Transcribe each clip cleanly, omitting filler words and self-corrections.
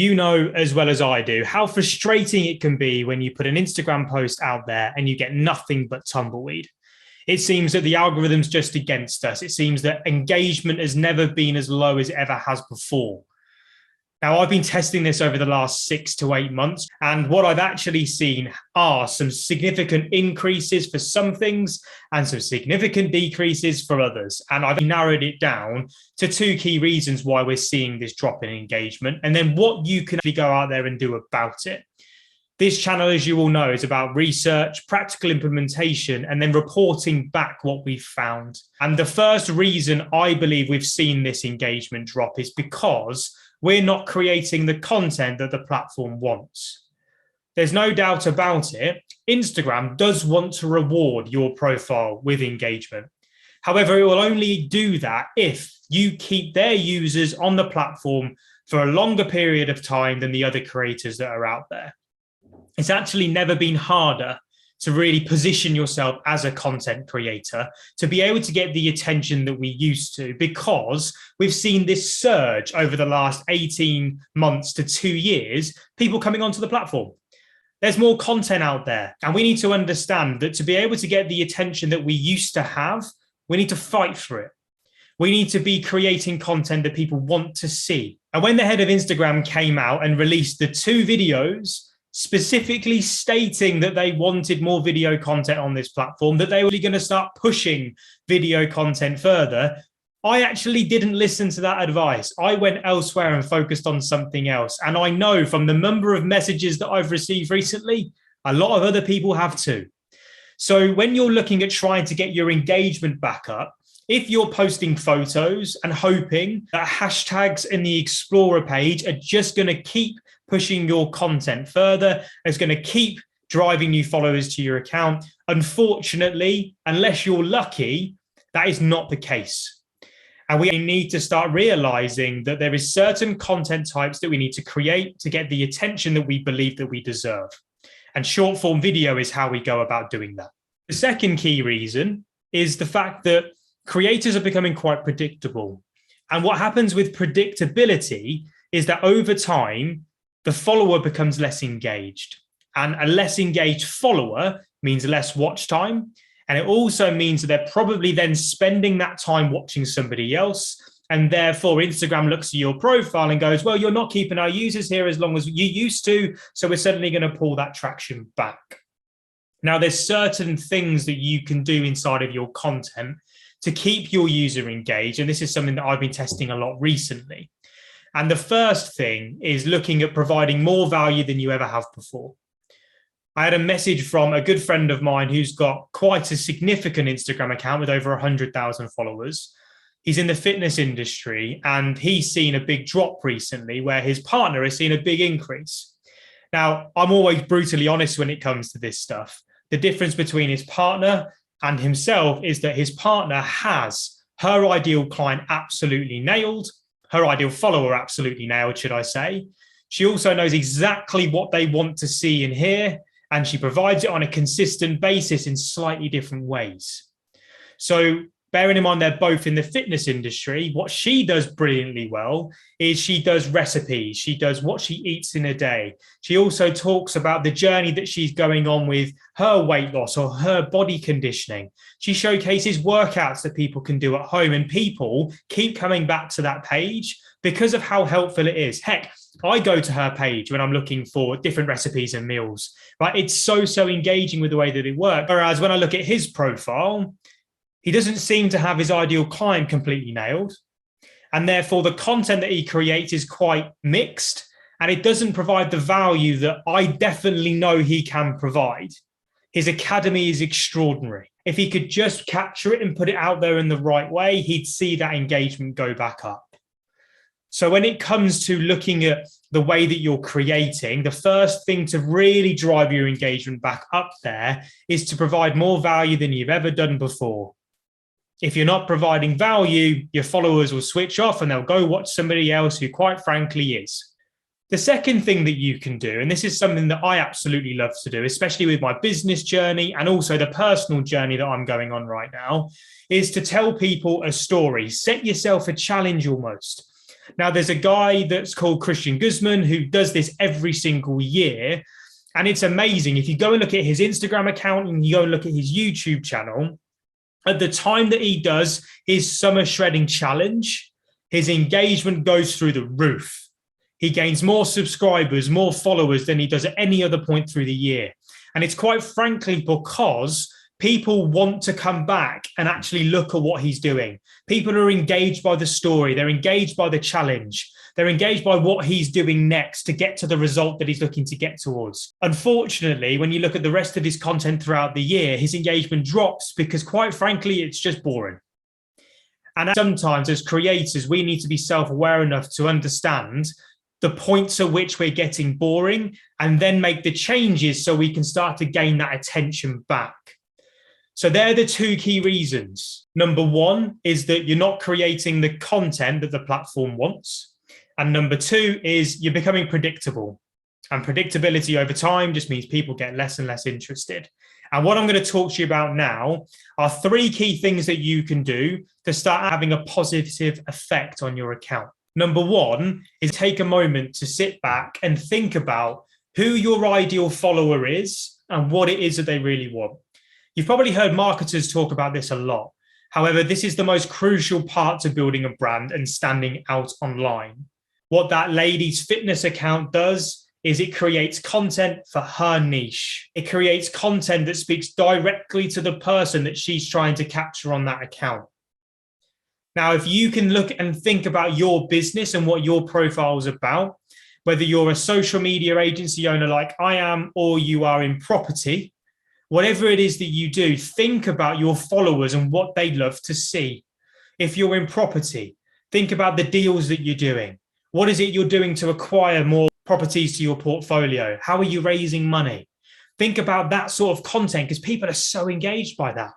You know as well as I do how frustrating it can be when you put an Instagram post out there and you get nothing but tumbleweed. It seems that the algorithm's just against us. It seems that engagement has never been as low as it ever has before. Now, I've been testing this over the last 6 to 8 months, and what I've actually seen are some significant increases for some things and some significant decreases for others. And I've narrowed it down to 2 key reasons why we're seeing this drop in engagement, and then what you can actually go out there and do about it. This channel, as you all know, is about research, practical implementation, and then reporting back what we've found. And the first reason I believe we've seen this engagement drop is because we're not creating the content that the platform wants. There's no doubt about it. Instagram does want to reward your profile with engagement. However, it will only do that if you keep their users on the platform for a longer period of time than the other creators that are out there. It's actually never been harder to really position yourself as a content creator, to be able to get the attention that we used to, because we've seen this surge over the last 18 months to 2 years, people coming onto the platform. There's more content out there, and we need to understand that to be able to get the attention that we used to have, we need to fight for it. We need to be creating content that people want to see. And when the head of Instagram came out and released the 2 videos specifically stating that they wanted more video content on this platform, that they were going to start pushing video content further, I actually didn't listen to that advice. I went elsewhere and focused on something else. And I know from the number of messages that I've received recently, a lot of other people have too. So when you're looking at trying to get your engagement back up, if you're posting photos and hoping that hashtags in the Explorer page are just going to keep pushing your content further, it's going to keep driving new followers to your account, unfortunately, unless you're lucky, that is not the case. And we need to start realizing that there is certain content types that we need to create to get the attention that we believe that we deserve. And short form video is how we go about doing that. The second key reason is the fact that creators are becoming quite predictable. And what happens with predictability is that over time, the follower becomes less engaged. And a less engaged follower means less watch time. And it also means that they're probably then spending that time watching somebody else. And therefore, Instagram looks at your profile and goes, well, you're not keeping our users here as long as you used to. So we're suddenly going to pull that traction back. Now, there's certain things that you can do inside of your content to keep your user engaged. And this is something that I've been testing a lot recently. And the first thing is looking at providing more value than you ever have before. I had a message from a good friend of mine who's got quite a significant Instagram account with over 100,000 followers. He's in the fitness industry, and he's seen a big drop recently where his partner has seen a big increase. Now, I'm always brutally honest when it comes to this stuff. The difference between his partner and himself is that his partner has her ideal client absolutely nailed, her ideal follower absolutely nailed, should I say. She also knows exactly what they want to see and hear, and she provides it on a consistent basis in slightly different ways. So bearing in mind they're both in the fitness industry, what she does brilliantly well is she does recipes. She does what she eats in a day. She also talks about the journey that she's going on with her weight loss or her body conditioning. She showcases workouts that people can do at home, and people keep coming back to that page because of how helpful it is. Heck, I go to her page when I'm looking for different recipes and meals, right? It's so engaging with the way that it works. Whereas when I look at his profile, he doesn't seem to have his ideal client completely nailed. And therefore, the content that he creates is quite mixed, and it doesn't provide the value that I definitely know he can provide. His academy is extraordinary. If he could just capture it and put it out there in the right way, he'd see that engagement go back up. So when it comes to looking at the way that you're creating, the first thing to really drive your engagement back up there is to provide more value than you've ever done before. If you're not providing value, your followers will switch off and they'll go watch somebody else who quite frankly is. The second thing that you can do, and this is something that I absolutely love to do, especially with my business journey and also the personal journey that I'm going on right now, is to tell people a story. Set yourself a challenge almost. Now, there's a guy that's called Christian Guzman who does this every single year. And it's amazing. If you go and look at his Instagram account and you go and look at his YouTube channel, at the time that he does his summer shredding challenge, his engagement goes through the roof. He gains more subscribers, more followers than he does at any other point through the year. And it's quite frankly because people want to come back and actually look at what he's doing. People are engaged by the story. They're engaged by the challenge. They're engaged by what he's doing next to get to the result that he's looking to get towards. Unfortunately, when you look at the rest of his content throughout the year, his engagement drops because, quite frankly, it's just boring. And sometimes as creators, we need to be self-aware enough to understand the points at which we're getting boring and then make the changes so we can start to gain that attention back. So they're the two key reasons. Number one is that you're not creating the content that the platform wants. And number two is you're becoming predictable. And predictability over time just means people get less and less interested. And what I'm going to talk to you about now are three key things that you can do to start having a positive effect on your account. Number one is take a moment to sit back and think about who your ideal follower is and what it is that they really want. You've probably heard marketers talk about this a lot. However, this is the most crucial part to building a brand and standing out online. What that lady's fitness account does is it creates content for her niche. It creates content that speaks directly to the person that she's trying to capture on that account. Now, if you can look and think about your business and what your profile is about, whether you're a social media agency owner like I am, or you are in property, whatever it is that you do, think about your followers and what they love to see. If you're in property, think about the deals that you're doing. What is it you're doing to acquire more properties to your portfolio? How are you raising money? Think about that sort of content because people are so engaged by that.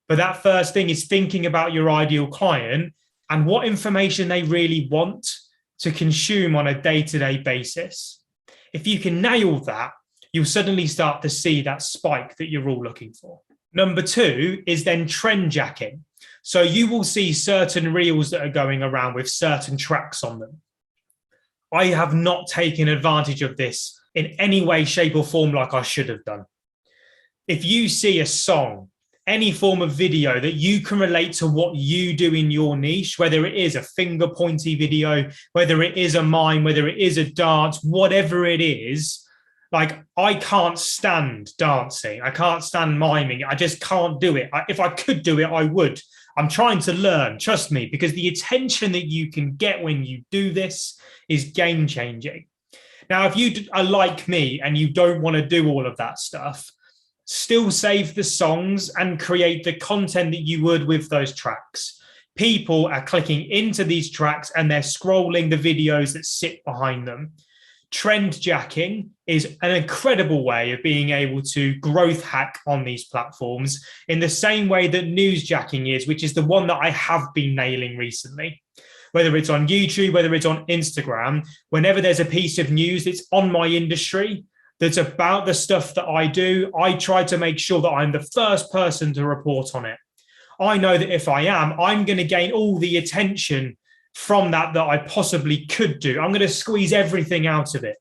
But that first thing is thinking about your ideal client and what information they really want to consume on a day-to-day basis. If you can nail that, you'll suddenly start to see that spike that you're all looking for. Number two is then trendjacking. So you will see certain reels that are going around with certain tracks on them. I have not taken advantage of this in any way, shape, or form like I should have done. If you see a song, any form of video that you can relate to what you do in your niche, whether it is a finger pointy video, whether it is a mime, whether it is a dance, whatever it is, like I can't stand dancing. I can't stand miming. I just can't do it. If I could do it, I would. I'm trying to learn, trust me, because the attention that you can get when you do this is game changing. Now, if you are like me and you don't want to do all of that stuff, still save the songs and create the content that you would with those tracks. People are clicking into these tracks and they're scrolling the videos that sit behind them. Trendjacking is an incredible way of being able to growth hack on these platforms in the same way that newsjacking is, which is the one that I have been nailing recently. Whether it's on YouTube, whether it's on Instagram, whenever there's a piece of news that's on my industry, that's about the stuff that I do, I try to make sure that I'm the first person to report on it. I know that if I am, I'm going to gain all the attention from that I possibly could do. I'm going to squeeze everything out of it.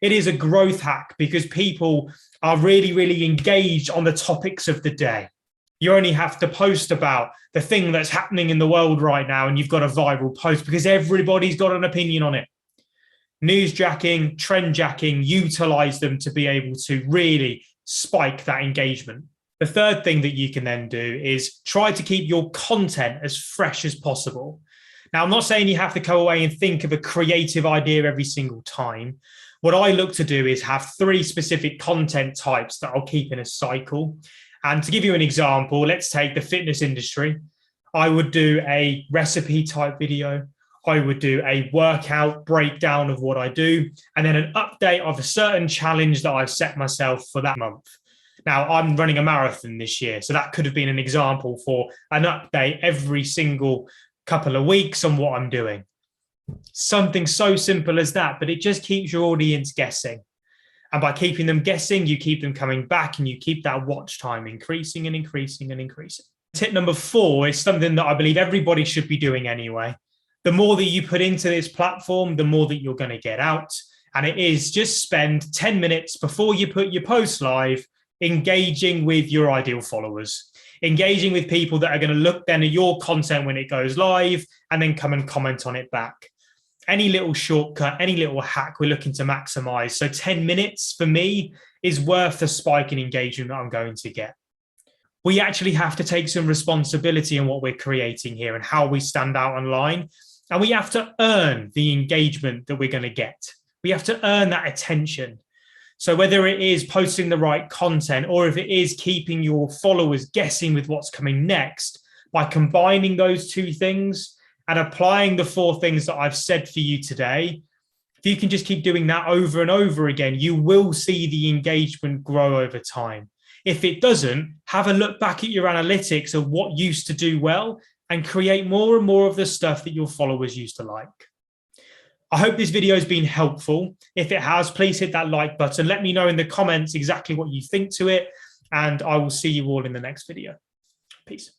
It is a growth hack because people are really, really engaged on the topics of the day. You only have to post about the thing that's happening in the world right now and you've got a viral post because everybody's got an opinion on it. Newsjacking, trendjacking, utilize them to be able to really spike that engagement. The third thing that you can then do is try to keep your content as fresh as possible. Now, I'm not saying you have to go away and think of a creative idea every single time. What I look to do is have 3 specific content types that I'll keep in a cycle. And to give you an example, let's take the fitness industry. I would do a recipe type video. I would do a workout breakdown of what I do, and then an update of a certain challenge that I've set myself for that month. Now, I'm running a marathon this year, so that could have been an example for an update every single couple of weeks on what I'm doing. Something so simple as that, but it just keeps your audience guessing. And by keeping them guessing, you keep them coming back and you keep that watch time increasing and increasing and increasing. Tip number 4 is something that I believe everybody should be doing anyway. The more that you put into this platform, the more that you're going to get out. And it is just spend 10 minutes before you put your post live, engaging with your ideal followers, engaging with people that are going to look then at your content when it goes live and then come and comment on it back. Any little shortcut, any little hack we're looking to maximize. So 10 minutes for me is worth the spike in engagement that I'm going to get. We actually have to take some responsibility in what we're creating here and how we stand out online. And we have to earn the engagement that we're going to get. We have to earn that attention. So whether it is posting the right content or if it is keeping your followers guessing with what's coming next, by combining those two things and applying the 4 things that I've said for you today, if you can just keep doing that over and over again, you will see the engagement grow over time. If it doesn't, have a look back at your analytics of what used to do well and create more and more of the stuff that your followers used to like. I hope this video has been helpful. If it has, please hit that like button. Let me know in the comments exactly what you think to it, and I will see you all in the next video. Peace.